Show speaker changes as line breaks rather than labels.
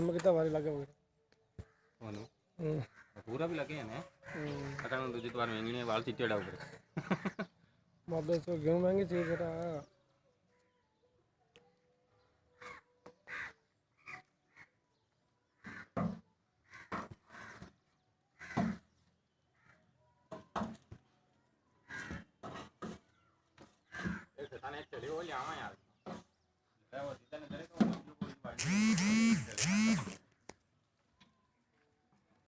में कितना बारी लगे हुए
पूरा भी लगे हैं अगर दूसरी बार महंगी है बाल चिट्टे डाल
मतलब इसको क्यों महंगी चीज़ बेटा
चले वो लिया यार